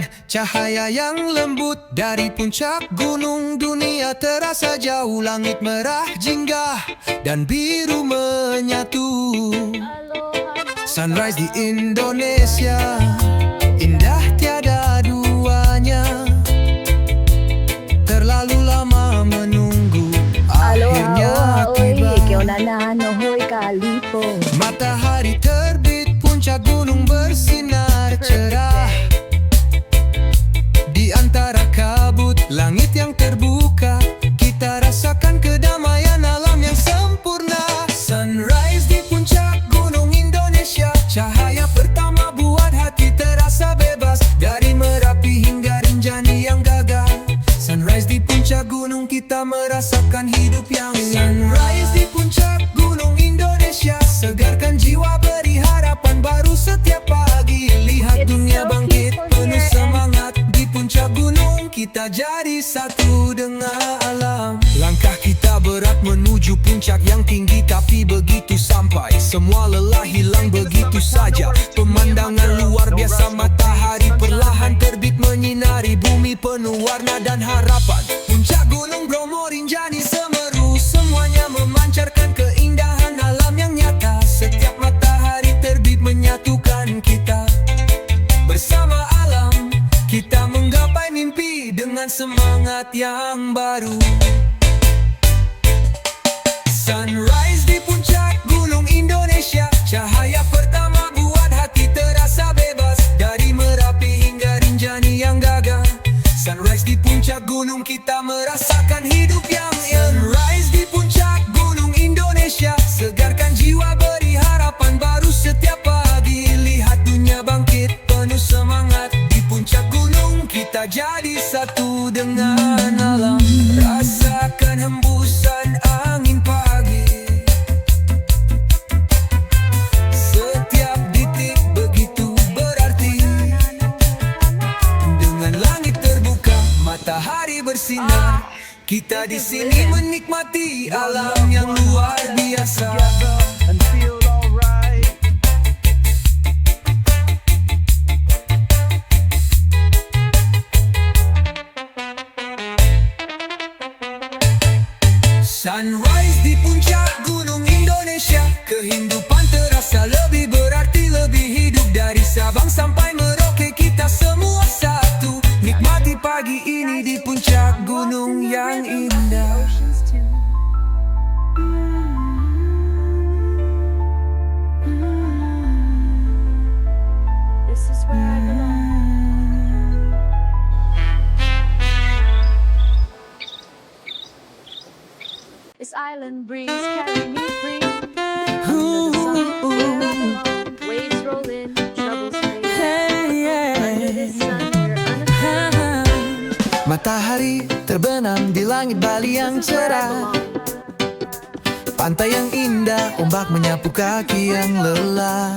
Bagaikan cahaya yang lembut dari puncak gunung, dunia terasa jauh, langit merah jingga dan biru menyatu. Sunrise di Indonesia, indah tiada duanya. Terlalu lama menunggu, akhirnya tiba. Matahari terbit, puncak gunung bersinar cerah. Di antara kabut langit yang terbuka, kita rasakan kedamaian alam yang sempurna. Sunrise di puncak gunung Indonesia, cahaya pertama buat hati terasa bebas. Dari Merapi hingga Rinjani yang gagah, sunrise di puncak gunung kita merasakan hidup yang Sunrise di puncak gunung Indonesia, segarkan jiwa, beri harapan baru setiap pagi. Lihat dunia bangkit penuh semangat, di puncak gunung kita jadi satu dengan alam. Langkah kita berat menuju puncak yang tinggi, tapi begitu sampai semua lelah hilang begitu saja. Pemandangan luar biasa, matahari perlahan terbit menyinari bumi penuh warna dan harapan. Puncak gunung Bromo, Rinjani, Semeru, semuanya memancarkan keindahan alam yang nyata. Setiap matahari terbit menyatukan kita. Bersama alam kita menggapai mimpi dengan semangat yang baru. Sunrise di puncak gunung Indonesia, cahaya pertama buat hati terasa bebas. Dari Merapi hingga Rinjani yang gagah, sunrise di puncak gunung kita merasakan hidup yang Sunrise di puncak gunung Indonesia, segarkan jiwa, beri harapan baru setiap pagi. Lihat dunia bangkit penuh semangat, di puncak gunung kita jadi satu dengan alam. Rasakan hembusan angin pagi, setiap detik begitu berarti. Dengan langit terbuka, matahari bersinar, kita di sini menikmati alam yang luar biasa. Sunrise di puncak gunung Indonesia, kehidupan terasa lebih berarti, lebih hidup. Dari Sabang sampai Merauke kita semua satu, nikmati pagi ini di puncak gunung yang indah. This is where I belong. This island breeze carry me free. Under the sun, where I belong. Waves roll in, troubles fade. Under this sun, we're unafraid. Matahari terbenam di langit Bali yang cerah, pantai yang indah, ombak menyapu kaki yang lelah.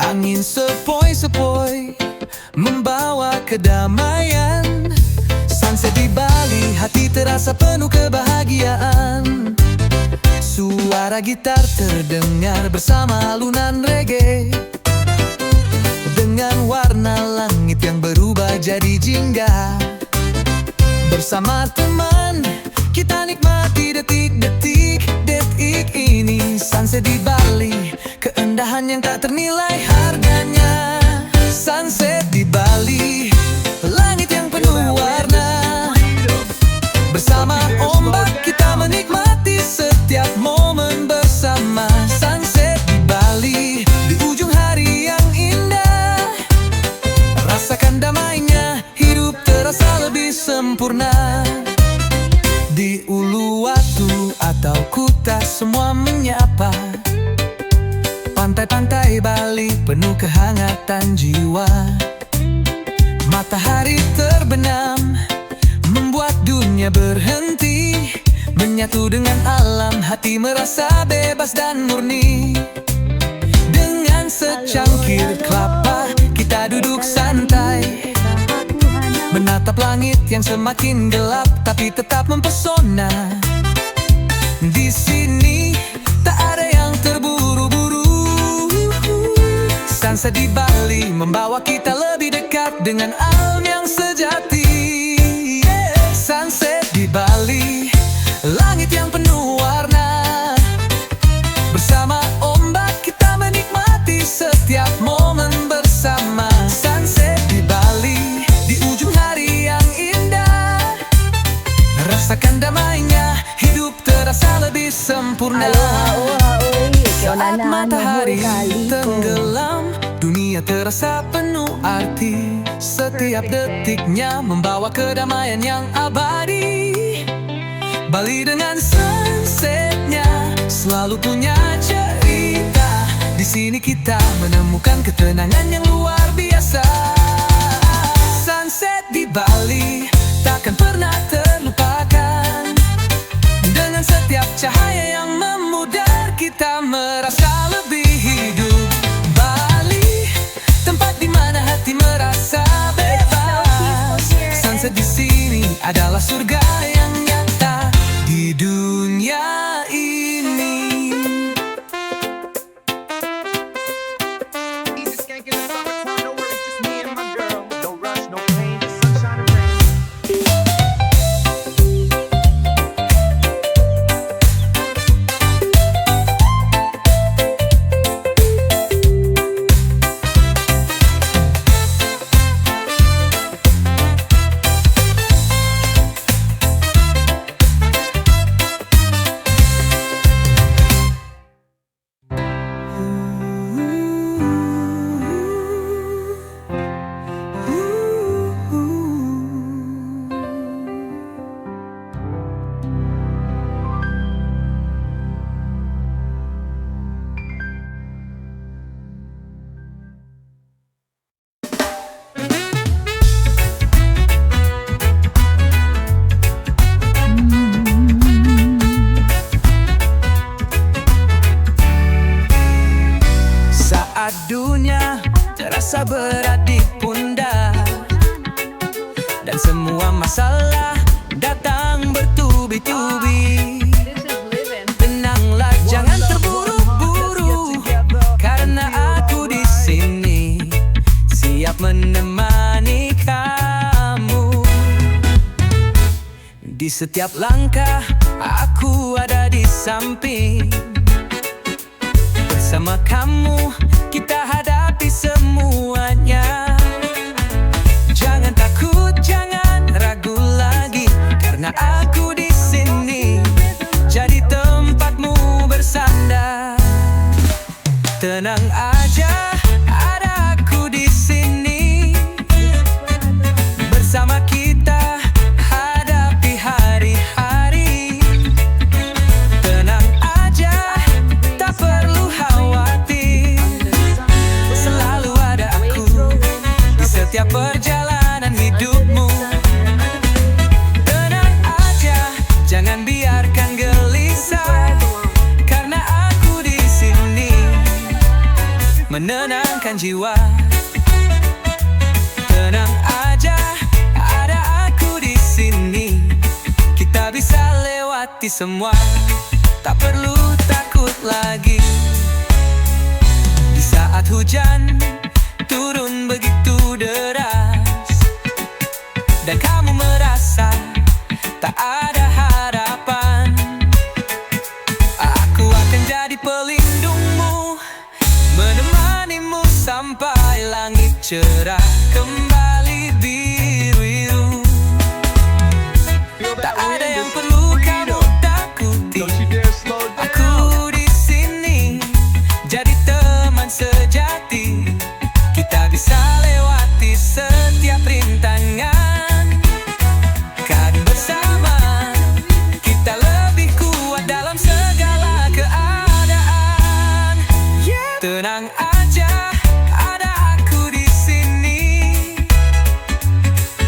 Angin sepoi-sepoi membawa kedamaian. Sunset di Bali, hati terasa penuh kebahagiaan. Suara gitar terdengar bersama alunan reggae, dengan warna langit yang berubah jadi jingga. Bersama teman kita nikmati detik-detik ini. Sunset di Bali, keindahan yang tak ternilai harganya. Sunset di Bali, langit yang penuh warna. Bersama ombak kita menikmati setiap momen bersama. Sunset di Bali, di ujung hari yang indah. Rasakan damainya, hidup terasa lebih sempurna. Di Uluwatu atau Kuta semua menyapa. Pantai-pantai Bali penuh kehangatan jiwa. Matahari terbenam membuat dunia berhenti, menyatu dengan alam, hati merasa bebas dan murni. Dengan secangkir kelapa kita duduk santai, menatap langit yang semakin gelap tapi tetap mempesona. Di sini tak ada yang terburu-buru. Sunset di Bali membawa kita lebih dekat dekat dengan alam yang sejati. Sunset di Bali, langit yang penuh warna. Bersama ombak kita menikmati setiap momen bersama. Sunset di Bali, di ujung hari yang indah. Rasakan damainya, hidup terasa lebih sempurna. Saat matahari tenggelam, dunia terasa penuh arti. Setiap detiknya membawa kedamaian yang abadi. Bali dengan sunsetnya selalu punya cerita. Di sini kita menemukan ketenangan yang luar biasa. Sunset di Bali takkan pernah terlupakan. Dengan setiap cahaya yang memudar, kita merasa lebih hidup. Bali, tempat di mana hati merasa bebas. Sunset di sini adalah surga yang nyata di dunia ini. Easy skank in the summertime, no worries, just me and my girl. No rush, no pain, just sunshine and rain. Saat dunia terasa berat di pundak dan semua masalah datang bertubi-tubi, This is living. tenanglah, jangan terburu-buru, karena aku di sini siap menemani kamu. Di setiap langkah aku ada di samping. Bersama kamu kita hadapi semuanya. Jangan takut, jangan ragu lagi, karena aku di sini jadi tempatmu bersandar. Tenang aja, ada aku di sini. Bersama kita hadapi hari-hari. Tenang aja, tak perlu khawatir. Selalu ada aku di setiap perjalanan hidupmu. Tenang aja, jangan biarkan gelisah, karena aku di sini menenangkan jiwa. Tenang aja, ada aku di sini. Kita bisa lewati semua, tak perlu takut lagi. Di saat hujan turun begitu deras dan kamu merasa tak ada harapan, aku akan jadi pelindungmu, menemanimu sampai langit cerah kembali biru-biru. Tak ada yang perlu kamu takuti. Don't you dare slow down. Aku di sini jadi teman sejati. Kita bisa lewati setiap rintangan, kan bersama kita lebih kuat dalam segala keadaan. Tenang aja, ada aku di sini.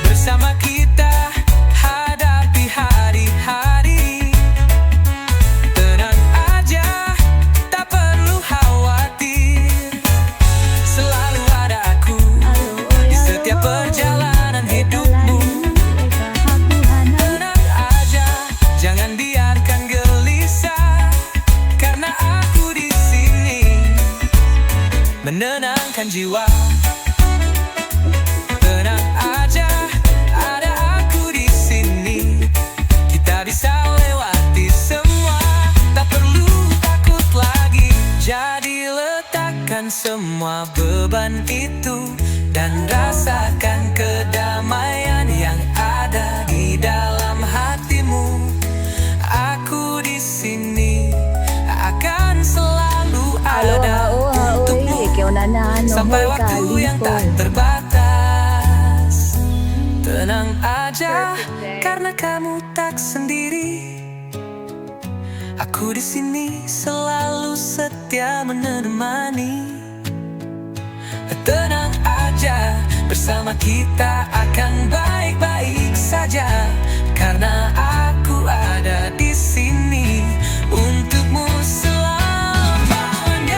Bersama kita hadapi hari-hari. Tenang aja, tak perlu khawatir. Selalu ada aku di setiap perjalanan hidupmu. Tenang aja, jangan biarkan gelisah, karena aku di sini menenangkan jiwa. rasakan kedamaian yang ada di dalam hatimu. Aku di sini akan selalu ada untukmu sampai waktu yang tak terbatas. Tenang aja, karena kamu tak sendiri. Aku di sini selalu setia menemani. Tenang aja, bersama kita akan baik-baik saja. Karena aku ada di sini untukmu selamanya.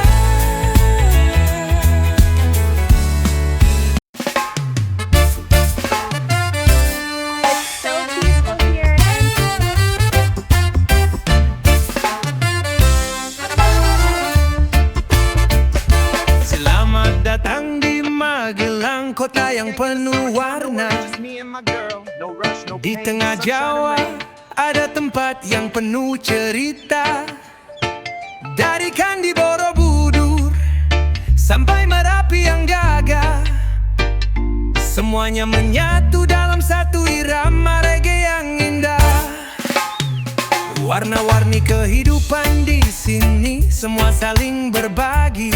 So peaceful here. Selamat datang di Magelang, kota yang penuh warna. Just me and my girl, no rush, no Di pain, tengah sunshine and Jawa rain. ada tempat yang penuh cerita. Dari Candi Borobudur sampai Merapi yang gagah, semuanya menyatu dalam satu irama reggae yang indah. Warna-warni kehidupan di sini, semua saling berbagi.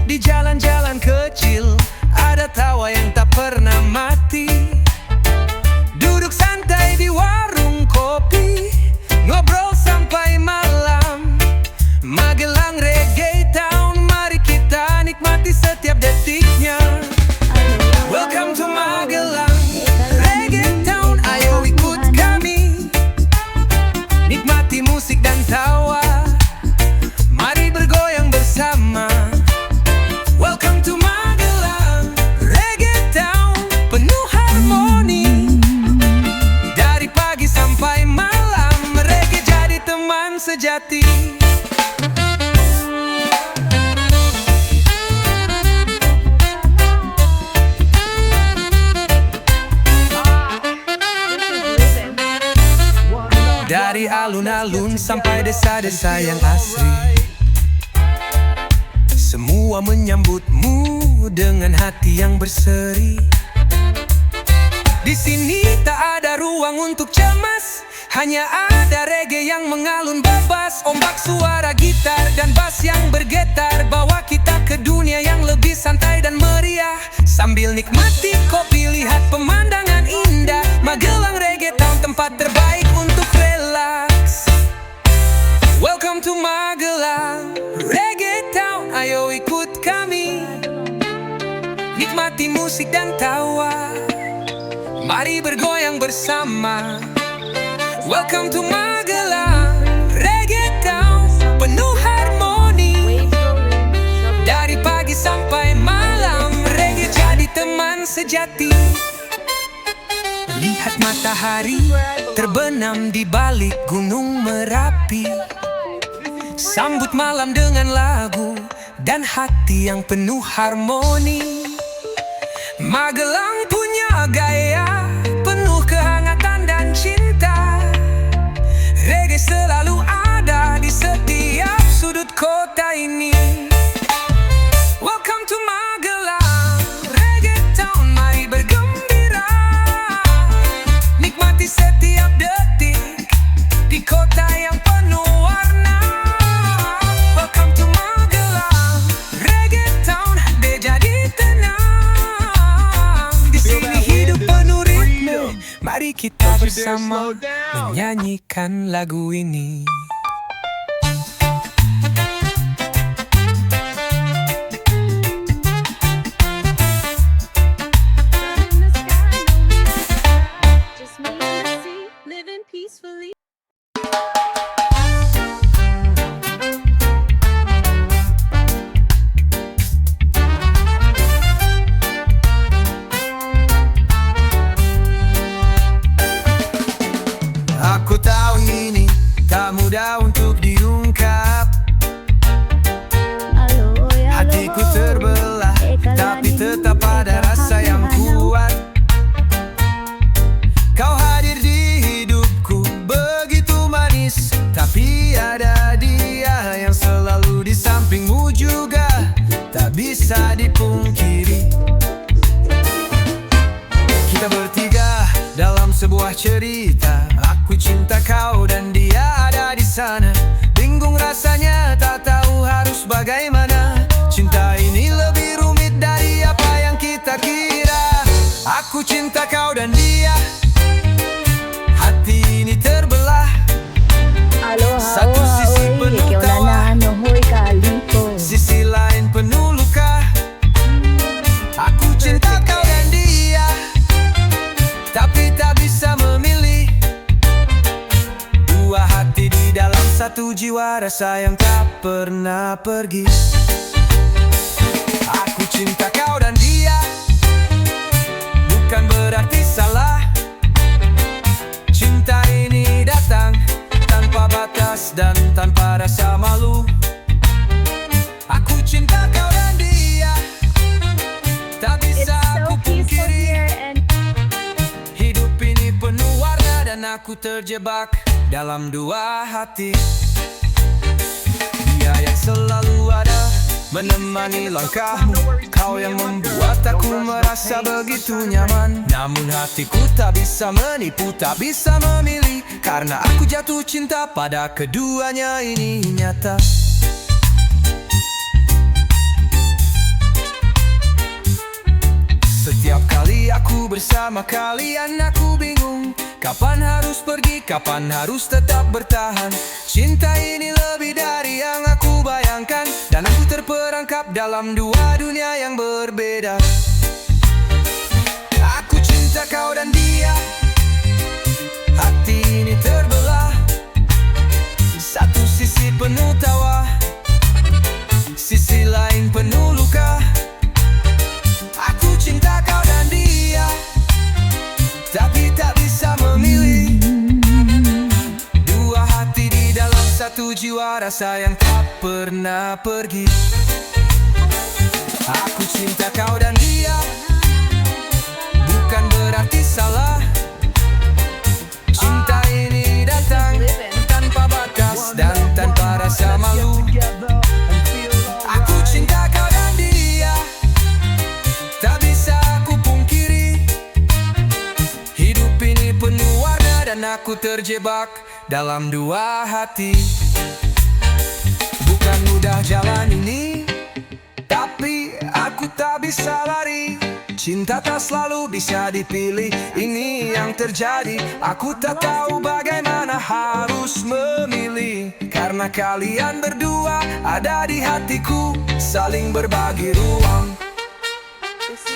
Di jalan-jalan kecil ada tawa yang tak pernah mati. Duduk santai di warung kopi, ngobrol sampai malam. Magelang Reggae Town, mari kita nikmati setiap detiknya. Welcome to Magelang Reggae Town, ayo ikut kami. Nikmati musik dan tawa, mari bergoyang bersama. Welcome to Magelang Reggae Town, penuh harmoni. Dari pagi sampai malam, reggae jadi teman sejati. Dari alun-alun sampai desa-desa yang asri, semua menyambutmu dengan hati yang berseri. Di sini tak ada ruang untuk cemas, hanya ada reggae yang mengalun bebas. Ombak suara gitar dan bass yang bergetar, bawa kita ke dunia yang lebih santai dan meriah. Sambil nikmati kopi, lihat pemandangan indah. Magelang Reggae Town, tempat terbaik untuk relaks. Welcome to Magelang Reggae Town, ayo ikut kami. Nikmati musik dan tawa, mari bergoyang bersama. Welcome to Magelang Reggae Town, penuh harmoni. Waves rolling, troubles Dari pagi sampai malam, reggae jadi teman sejati. Lihat matahari terbenam di balik gunung Merapi. Sambut malam dengan lagu dan hati yang penuh harmoni. Magelang punya gaya penuh kehangatan dan cinta. Reggae selalu ada di setiap sudut kota ini. Welcome to Magelang Reggae Town, mari bergembira. Nikmati setiap detik di kota yang penuh warna. Welcome to Magelang Reggae Town, deh jadi tenang. Di sini hidup penuh ritme, mari kita bersama menyanyikan lagu ini. in the sky, no leaves. Just me and the sea, living peacefully. Aku tahu ini tak mudah sebuah cerita. Aku cinta kau dan dia ada di sana. Bingung rasanya, tak tahu harus bagaimana. Cinta ini lebih rumit dari apa yang kita kira. Aku cinta kau dan dia, hati ini terbelah. Aloha, Satu oha, sisi oi, penuh ke tawa, ona na hoi kaliko. sisi lain penuh luka. Aku cinta kau dan dia, tapi tak bisa memilih. Dua hati di dalam satu jiwa, rasa yang tak pernah pergi. Aku cinta kau dan dia, bukan berarti salah. Cinta ini datang tanpa batas dan tanpa rasa malu. Aku cinta kau dan dia, tak It's bisa so aku peaceful pungkiri. here and Hidup ini penuh warna dan aku terjebak dalam dua hati. Dia yang selalu ada menemani langkahmu, kau yang membuat aku merasa begitu nyaman. Namun hatiku tak bisa menipu, tak bisa memilih, karena aku jatuh cinta pada keduanya, ini nyata. Setiap kali aku bersama kalian, aku bingung kapan harus pergi, kapan harus tetap bertahan. Cinta ini lebih dari yang aku bayangkan, dan aku terperangkap dalam dua dunia yang berbeda. Aku cinta kau dan dia, hati ini terbelah. Satu sisi penuh tawa, sisi lain penuh luka. Aku cinta kau dan dia, tapi tak bisa memilih. Dua hati di dalam satu jiwa, rasa yang tak pernah pergi. Aku cinta kau dan dia, bukan berarti salah. Cinta ini datang tanpa batas dan tanpa rasa malu. Aku cinta kau dan dia, tak bisa aku pungkiri. Hidup ini penuh warna dan aku terjebak dalam dua hati. Bukan mudah jalan ini, tapi aku tak bisa lari. Cinta tak selalu bisa dipilih, ini yang terjadi. Aku tak tahu bagaimana harus memilih, karena kalian berdua ada di hatiku, saling berbagi ruang.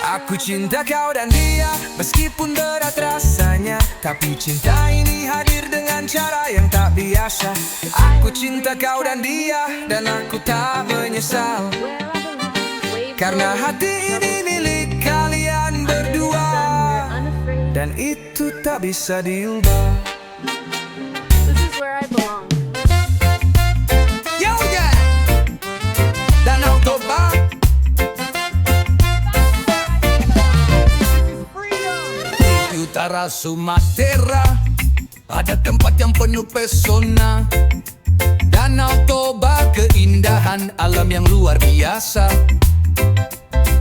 Aku cinta kau dan dia, meskipun berat rasanya, tapi cinta ini hadir dengan cara yang tak biasa. Aku cinta kau dan dia, dan aku tak menyesal, where I belong. Waves karena rolling, hati ini troubles milik kalian under the berdua, sun, we're unafraid. dan itu tak bisa diubah. This is where I belong. Yo yeah, Danau Toba. Di utara Sumatera ada tempat yang penuh pesona, Danau Toba, keindahan alam yang luar biasa.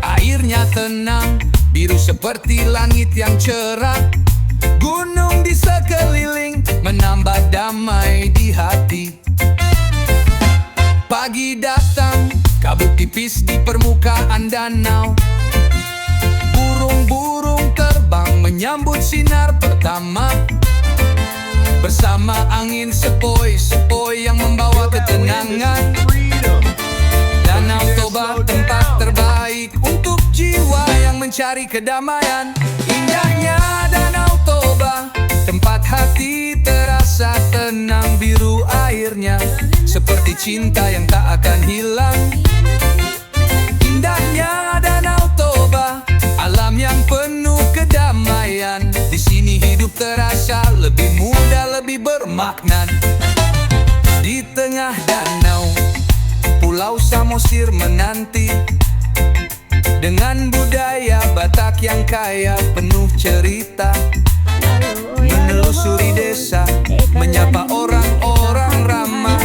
Airnya tenang, biru seperti langit yang cerah. Gunung di sekeliling menambah damai di hati. Pagi datang, kabut tipis di permukaan danau. Burung-burung terbang menyambut sinar pertama. Bersama angin sepoi-sepoi yang membawa ketenangan. Danau Toba tempat terbaik untuk jiwa yang mencari kedamaian. Indahnya Danau Toba, tempat hati terasa tenang. Biru airnya seperti cinta yang tak akan hilang. Indahnya Danau Toba, alam yang penuh kedamaian. Di sini hidup terasa lebih mudah, lebih bermakna. Di tengah danau, Pulau Samosir menanti, dengan budaya Batak yang kaya penuh cerita. Menelusuri desa, menyapa orang-orang ramah.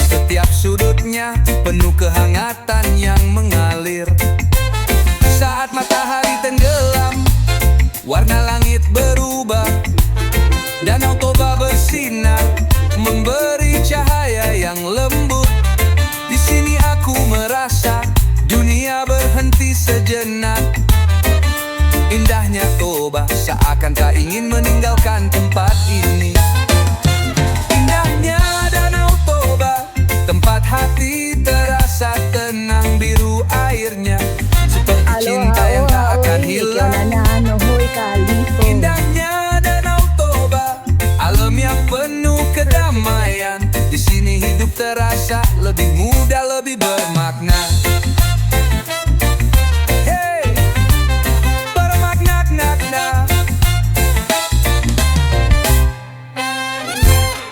Setiap sudutnya penuh kehangatan yang mengalir. Saat matahari tenggelam, warna langit berubah. Indahnya Toba, seakan tak ingin meninggalkan tempat ini. Indahnya Danau Toba, tempat hati terasa tenang, biru airnya seperti cinta yang tak akan hilang. Indahnya Danau Toba, alam yang penuh kedamaian. Di sini hidup terasa lebih mudah, lebih bermakna. Hey, bermakna-makna.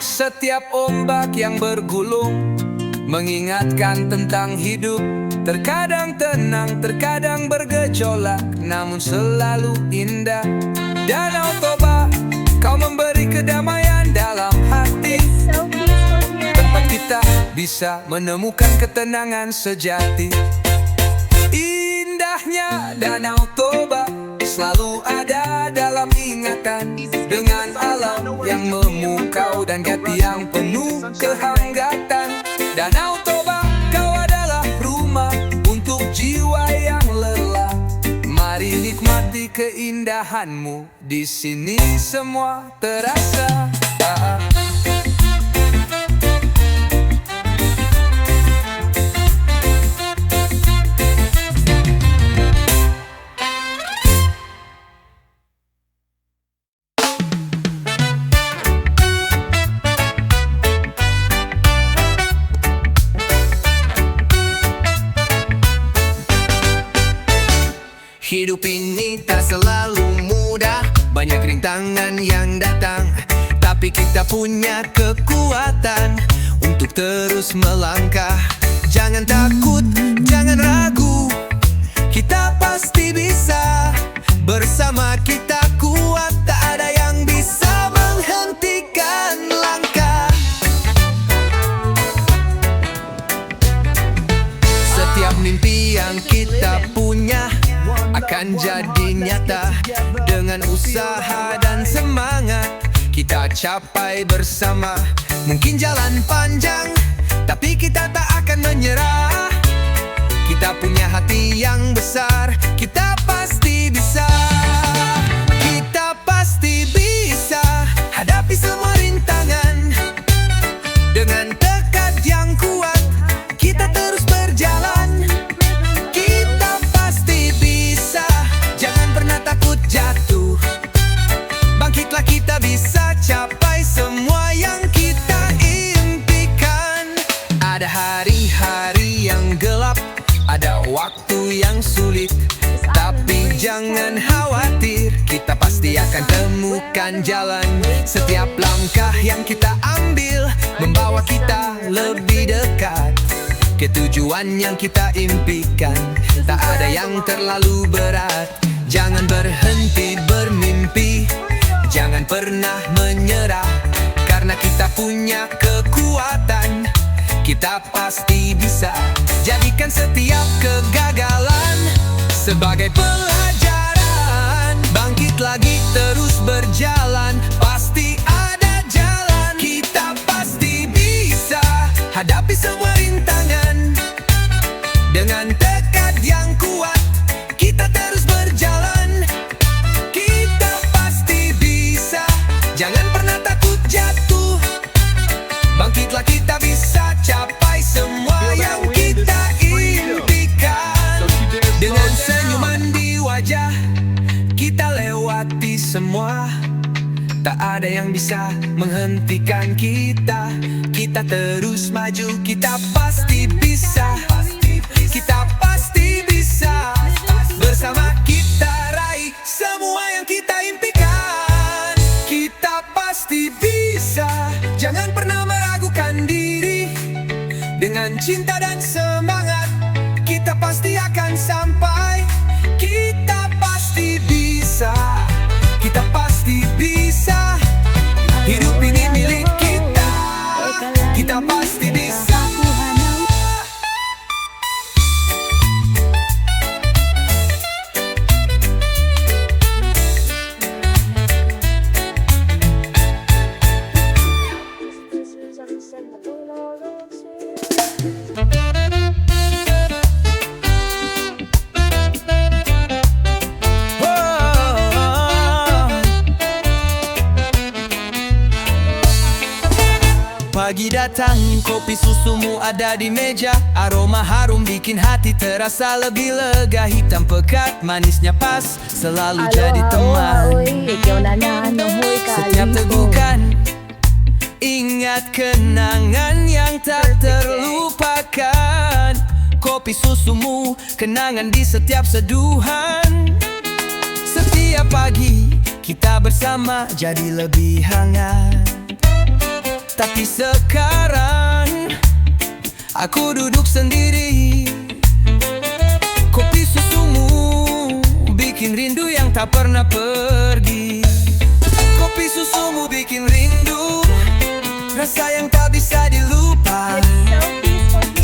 Setiap ombak yang bergulung mengingatkan tentang hidup. Terkadang tenang, terkadang bergejolak, namun selalu indah. Danau Toba, kau memberi kedamaian dalam hati. So peaceful here. Tempat kita bisa menemukan ketenangan sejati. Indahnya Danau Toba selalu ada dalam ingatan. Dengan alam yang memukau dan hati yang penuh kehanggatan. Danau Toba, kau adalah rumah untuk jiwa yang lelah. Mari nikmati keindahanmu, di sini semua terasa. Hidup ini tak selalu mudah, banyak rintangan yang datang. Tapi kita punya kekuatan untuk terus melangkah. Jangan takut, jangan ragu, kita pasti bisa. Bersama kita kuat, tak ada yang bisa menghentikan langkah. Setiap mimpi yang kita punya akan jadi nyata. Dengan usaha dan semangat kita capai bersama. Mungkin jalan panjang, tapi kita tak akan menyerah. Kita punya hati yang besar, kita pasti bisa. Kita pasti bisa hadapi semua rintangan. Dengan tekad yang kuat, kita terus berjalan. Kita pasti bisa, jangan pernah takut jatuh. Bangkitlah, kita bisa capai semua yang kita impikan. Ada hari-hari yang gelap, ada waktu yang sulit, tapi jangan khawatir, kita pasti akan temukan jalan. Setiap langkah yang kita ambil membawa kita lebih dekat ke tujuan yang kita impikan. Tak ada yang terlalu berat. Jangan berhenti bermimpi, jangan pernah menyerah. Karena kita punya kekuatan, kita pasti bisa. Jadikan setiap kegagalan sebagai pelajaran. Bangkit lagi, terus berjalan, pasti ada jalan. Kita pasti bisa hadapi semua rintangan. Dengan tekad yang kuat, kita terus berjalan. Kita pasti bisa, jangan pernah takut jatuh. Bangkitlah, kita bisa capai semua yang kita impikan. Dengan senyuman di wajah, kita lewati semua. Tak ada yang bisa menghentikan kita. Kita terus maju, kita pasti bisa. Kita pasti bisa. Bersama kita raih semua yang kita impikan. Kita pasti bisa, jangan pernah meragukan diri. Dengan cinta dan semangat, kita pasti akan sampai. Kita pasti bisa, kita pasti bisa. Hidup ini milik kita, kita pasti bisa. This is a pagi datang, kopi susumu ada di meja. Aroma harum bikin hati terasa lebih lega. Hitam pekat, manisnya pas, selalu jadi teman. Setiap tegukan, ingat kenangan yang tak terlupakan. Kopi susumu, kenangan di setiap seduhan. Setiap pagi, kita bersama jadi lebih hangat. Tapi sekarang, aku duduk sendiri. Kopi susumu bikin rindu yang tak pernah pergi. Kopi susumu bikin rindu, rasa yang tak bisa dilupa.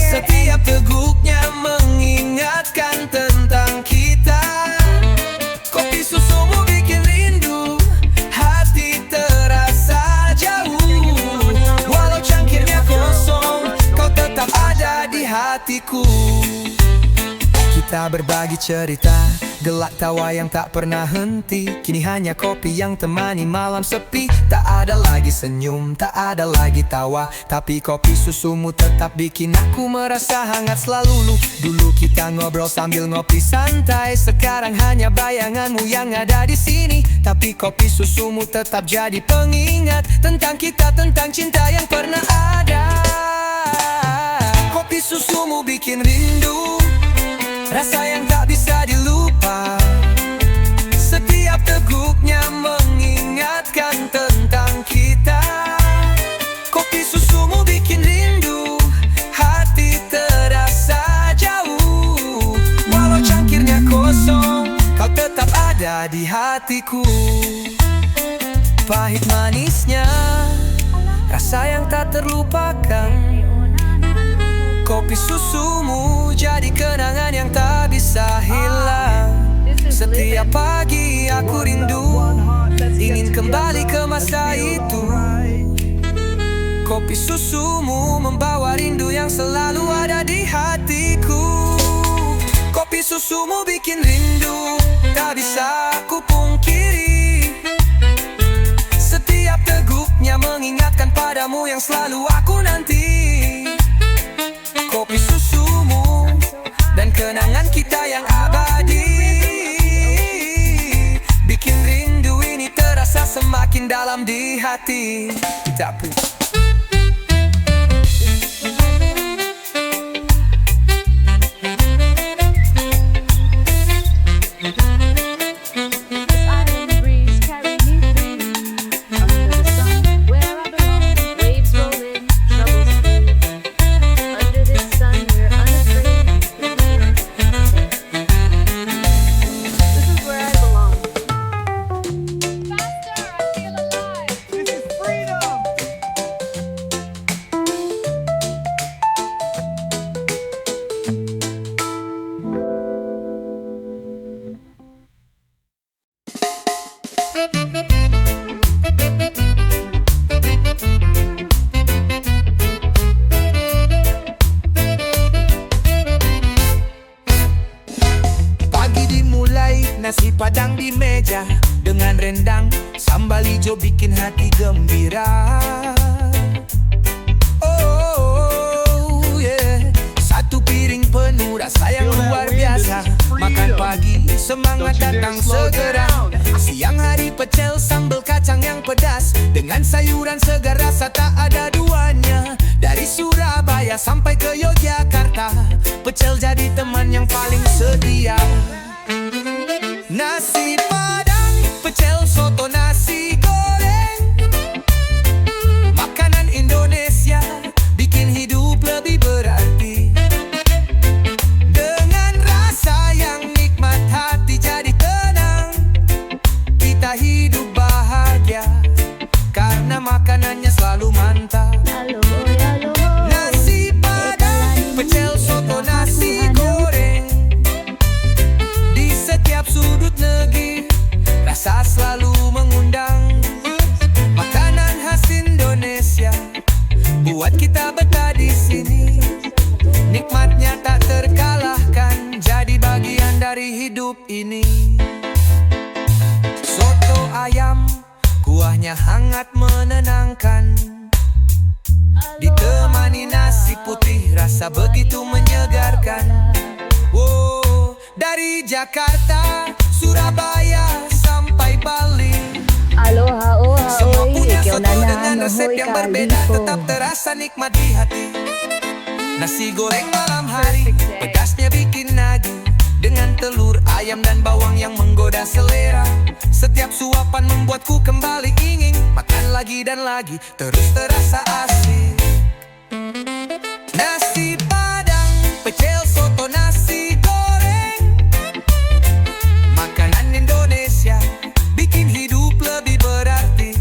Setiap teguknya mengingatkan tentang kita. Kopi susumu bikin rindu, hati terasa jauh. Walau cangkirnya kosong, kau tetap ada di hatiku. Kita berbagi cerita, gelak tawa yang tak pernah henti. Kini hanya kopi yang temani malam sepi. Tak ada lagi senyum, tak ada lagi tawa, tapi kopi susumu tetap bikin aku merasa hangat selalu. Dulu kita ngobrol sambil ngopi santai, sekarang hanya bayanganmu yang ada di sini. Tapi kopi susumu tetap jadi pengingat tentang kita, tentang cinta yang pernah ada. Kopi susumu bikin rindu, rasa yang tak bisa dilupa. Setiap teguknya mengingatkan tentang kita. Kopi susumu bikin rindu, hati terasa jauh. Walau cangkirnya kosong, kau tetap ada di hatiku. Pahit manisnya, rasa yang tak terlupakan. Kopi susumu jadi kenangan yang tak bisa hilang. Setiap pagi aku rindu, ingin kembali ke masa itu. Kopi susumu membawa rindu yang selalu ada di hatiku. Kopi susumu bikin rindu, tak bisa ku pungkiri. Setiap teguknya mengingatkan padamu yang selalu aku nanti. Kopi susumu dan kenangan kita yang abadi bikin rindu ini terasa semakin dalam di hati. Tapi Island breeze carry me free. Under the sun, where I belong. Waves roll in, troubles flee. Under this sun, we're unafraid. This is where I belong. Faster, I feel alive. This is freedom. pagi dimulai, nasi padang di meja dengan rendang, sambal hijau bikin hati gembira. Oh yeah, satu piring penuh rasa yang luar biasa. Makan pagi, semangat datang segera. Siang hari pecel sambal kacang yang pedas dengan sayuran segar, rasa tak ada duanya. Dari Surabaya sampai ke Yogyakarta, pecel jadi teman yang paling setia. Nasi padang, pecel, soto, nasi goreng, makanan Indonesia bikin hidup lebih berarti. Dengan rasa yang nikmat hati jadi tenang. Kita hidup bahagia karena makanannya selalu mantap. Halo, halo. Nasi padang, pecel, soto, nasi goreng, di setiap sudut negeri rasa selalu mengundang. Makanan khas Indonesia buat kita betah di sini. Nikmatnya tak terkalahkan, jadi bagian dari hidup ini. Soto ayam, kuahnya hangat menenangkan. ditemani nasi putih, rasa begitu menyegarkan. Wow, dari Jakarta, Surabaya sampai Bali, Aloha oha semua oi, punya ikaw soto na dengan resep nahoy yang berbeda, kaliko. tetap terasa nikmat di hati. Nasi goreng malam hari, pedasnya bikin nagih, dengan telur, ayam dan bawang yang menggoda selera. Setiap suapan membuatku kembali ingin makan lagi dan lagi, terus terasa asik. Nasi Padang, pecel, soto, nasi goreng, makanan Indonesia bikin hidup lebih berarti.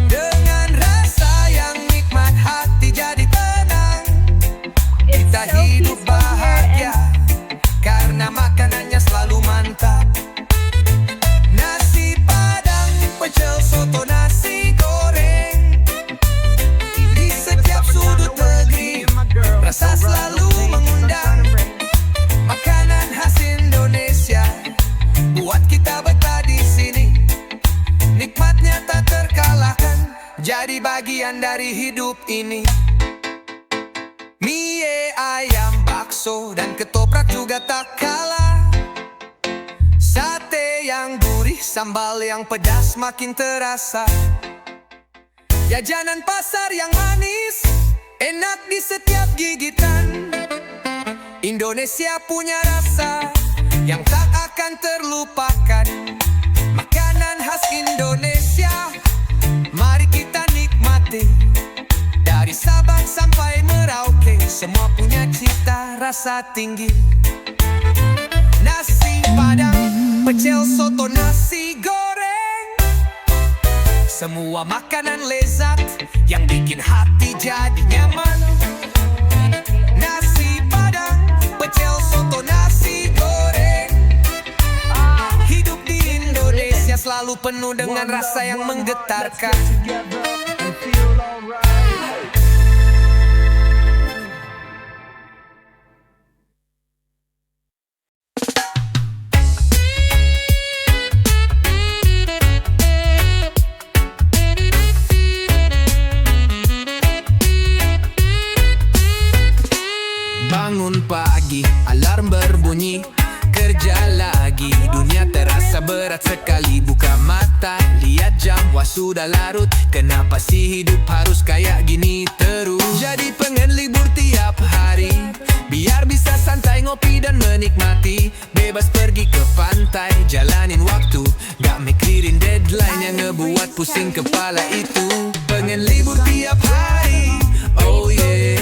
Dengan rasa yang nikmat, hati jadi tenang. It's Kita so hidup peaceful here bahagia karena makanannya selalu mantap. Nasi Padang, pecel, soto, nasi goreng, di setiap sudut negeri rasa selalu mengundang. Makanan khas Indonesia buat kita betah di sini, nikmatnya tak terkalahkan, jadi bagian dari hidup ini. Mie ayam, bakso, dan ketoprak juga tak kalah. Sate yang gurih, sambal yang pedas makin terasa. Jajanan pasar yang manis, enak di setiap gigitan. Indonesia punya rasa yang tak akan terlupakan. Makanan khas Indonesia, mari kita nikmati. Dari Sabang sampai Merauke, semua punya cita rasa tinggi. Nasi Padang, pecel, soto, nasi goreng, semua makanan lezat yang bikin hati jadi nyaman. Nasi Padang, pecel, soto, nasi goreng, hidup di Indonesia selalu penuh dengan rasa yang menggetarkan. Bangun pagi, alarm berbunyi, kerja lagi, dunia terasa berat sekali. Buka mata, lihat jam, wah sudah larut. Kenapa sih hidup harus kayak gini terus? Jadi pengen libur tiap hari, biar bisa santai ngopi dan menikmati. Bebas pergi ke pantai, jalanin waktu, gak mikirin deadline yang ngebuat pusing kepala itu. Pengen libur tiap hari, oh yeah,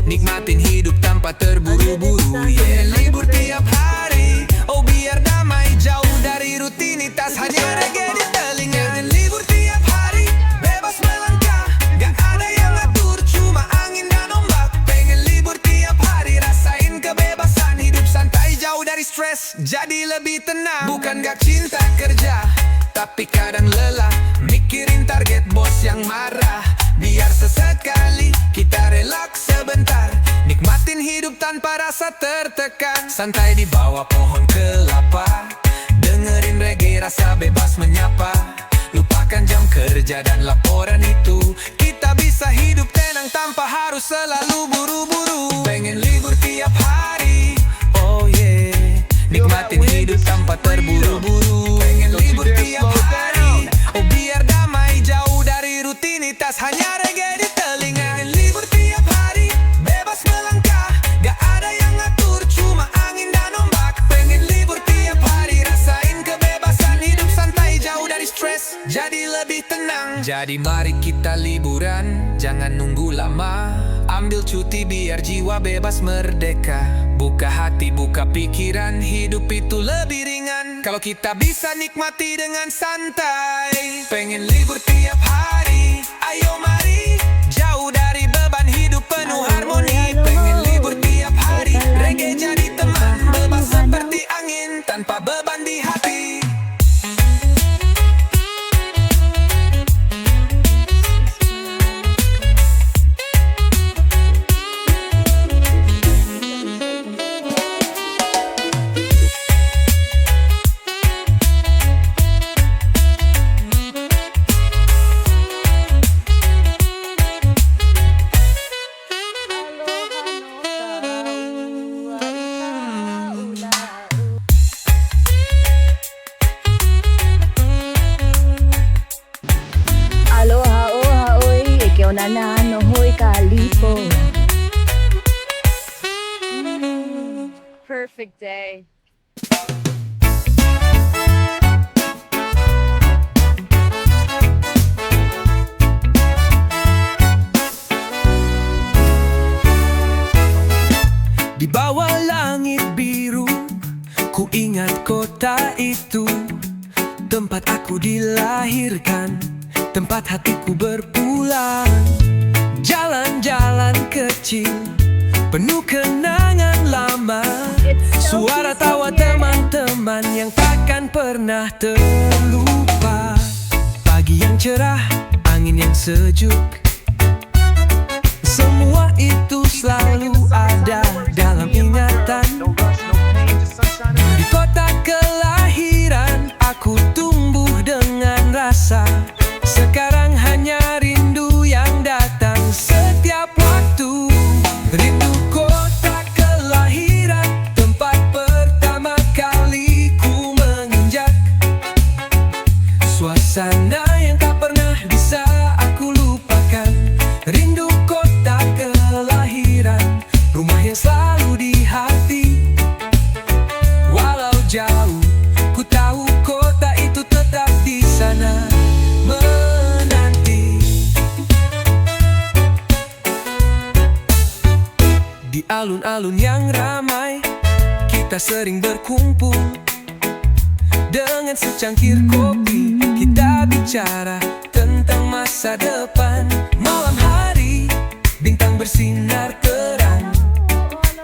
nikmatin hidup tanpa terburu-buru, yeah. Libur tiap hari, oh biar damai, jauh dari rutinitas, hanya reggae di telinga. Libur tiap hari, bebas melangkah, gak ada yang ngatur, cuma angin dan ombak. Pengen libur tiap hari, rasain kebebasan, hidup santai, jauh dari stres, jadi lebih tenang. Bukan gak cinta kerja, tapi kadang lelah, mikirin target bos yang marah. Biar sesekali kita relaks sebentar, nikmatin hidup tanpa rasa tertekan. Santai di bawah pohon kelapa, dengerin reggae, rasa bebas menyapa. Lupakan jam kerja dan laporan itu, kita bisa hidup tenang tanpa harus selalu buru-buru. Pengen libur tiap hari, oh yeah, nikmatin hidup tanpa terburu-buru. Pengen libur tiap hari, oh biar damai, jauh dari rutinitas, hanya reggae di telinga. Libur tiap hari, bebas melangkah, gak ada yang ngatur, cuma angin dan ombak. Pengen libur tiap hari, rasain kebebasan, hidup santai, jauh dari stres, jadi lebih tenang. Jadi mari kita liburan, jangan nunggu lama, ambil cuti biar jiwa bebas merdeka. Buka hati, buka pikiran, hidup itu lebih ringan kalau kita bisa nikmati dengan santai. Pengen libur tiap hari, ayo mari, jauh dari beban hidup penuh harmoni. Pengen libur tiap hari, reggae jadi teman, bebas seperti angin tanpa beban di hati. na nohoy kaliko. Perfect day. Di bawah langit biru, ku ingat kota itu, tempat aku dilahirkan, tempat hatiku berpulang. Jalan-jalan kecil, penuh kenangan lama, suara tawa teman-teman yang takkan pernah terlupa. Pagi yang cerah, angin yang sejuk, semua itu selalu ada dalam ingatan. No rush, no pain, just sunshine and rain. Di kota kelahiran, aku tumbuh dengan rasa. Sekarang hanya rindu yang datang setiap waktu. Rindu kota kelahiran, tempat pertama kali ku menginjak. Suasana yang tak pernah bisa aku lupakan. Rindu kota kelahiran, rumah yang selalu di hati. Walau jauh, ku tahu kota itu tetap di sana menanti. Di alun-alun yang ramai, kita sering berkumpul. Dengan secangkir kopi, kita bicara tentang masa depan. Malam hari, bintang bersinar terang.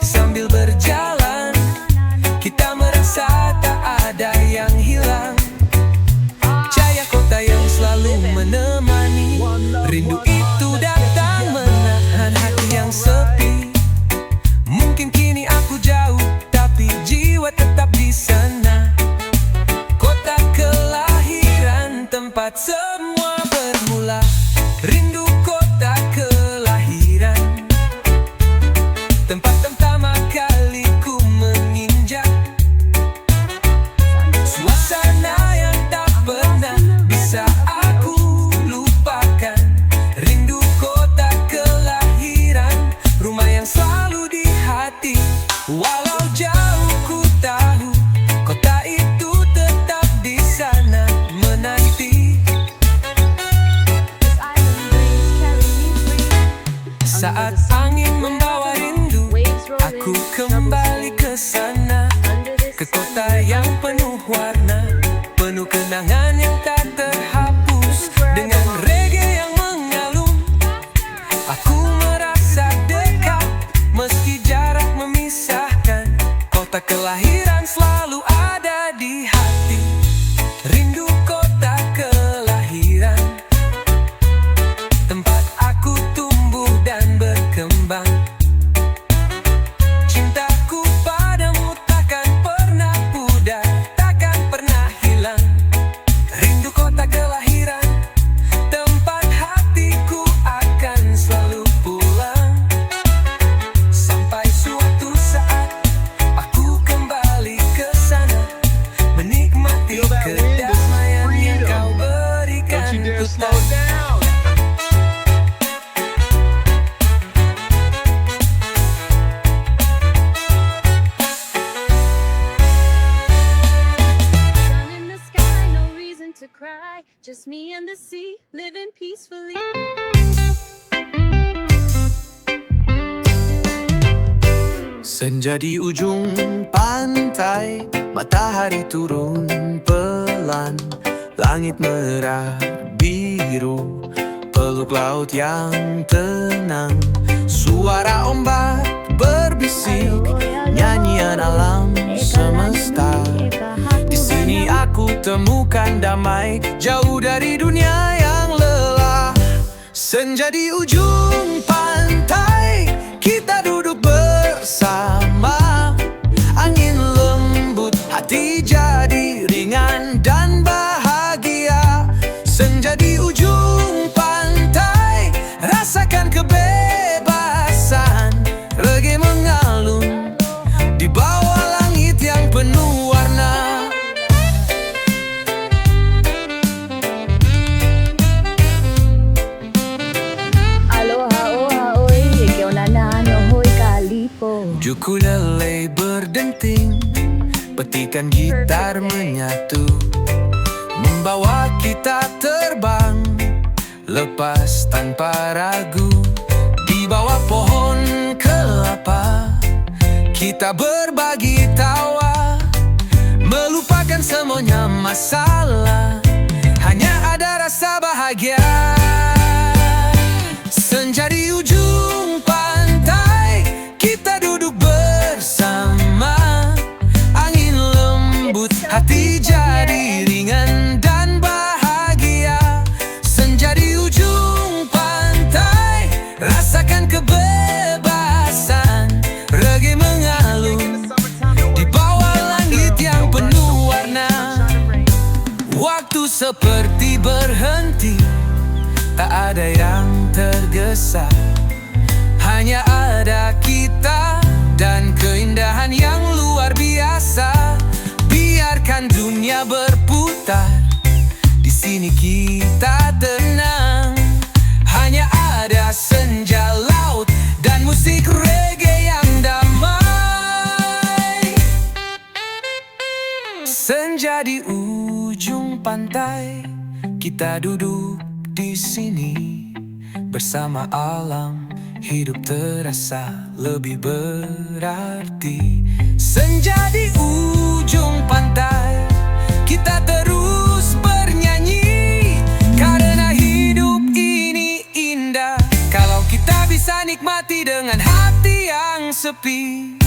Sambil berjalan, kita merasa tak ada yang hilang. Cahaya kota yang selalu menemani. Rindu itu datang menahan hati yang sepi. Mungkin kini aku jauh, tapi jiwa tetap di sana. Kota kelahiran, tempat semua bermula. Rindu kota kelahiran, tempat pertama kali ku menginjak. Suasana yang tak pernah bisa aku lupakan. Rindu kota kelahiran, rumah yang selalu di hati. Walau jauh ku tahu, kota itu tetap di sana menanti. This island breeze carry me free. Saat angin membawa rindu, Waves rolling, aku kembali ke sana. under this Ke kota yang penuh warna, penuh kenangan yang tak terhapus. Dengan reggae yang mengalun, aku merasa dekat. Meski jarak memisahkan, kota kelahiran selalu ada di hati. Rindu kota kelahiran, tempat aku tumbuh dan berkembang. Cintaku padamu takkan pernah pudar, takkan pernah hilang. Rindu kota kelahiran, tempat hatiku akan selalu pulang. Sampai suatu saat aku kembali ke sana, menikmati Feel that wind is kedamaian yang freedom. kau berikan. Don't you dare Ku slow down. sun in the sky, no reason to cry. Just me and the sea, living peacefully. Senja di ujung pantai, matahari turun pelan. Langit merah biru, peluk laut yang tenang. Suara ombak berbisik, nyanyian alam semesta. Di sini aku temukan damai, jauh dari dunia yang lelah. Senja di ujung pantai, kita duduk bersama. Angin lembut, hati jadi ringan dan bahagia. Senja di ujung pantai, rasakan kebebasan. Reggae mengalun di bawah langit yang penuh warna. Ukulele berdenting, petikan gitar menyatu, membawa kita terbang, lepas tanpa ragu. Di bawah pohon kelapa, kita berbagi tawa, melupakan semuanya masalah, hanya ada rasa bahagia. Senja di ujung pantai, kita duduk bersama, angin lembut, hati jadi ringan dan bahagia. Senja di ujung pantai, rasakan kebebasan, reggae mengalun di bawah langit yang penuh warna. Waktu seperti berhenti, tak ada yang tergesa, hanya ada kita dan keindahan yang luar biasa. Biarkan dunia berputar, di sini kita tenang, hanya ada senja laut dan musik reggae yang damai. Senja di ujung pantai, kita duduk di sini bersama alam, hidup terasa lebih berarti. Senja di ujung pantai, kita terus bernyanyi, karena hidup ini indah kalau kita bisa nikmati dengan hati yang sepi.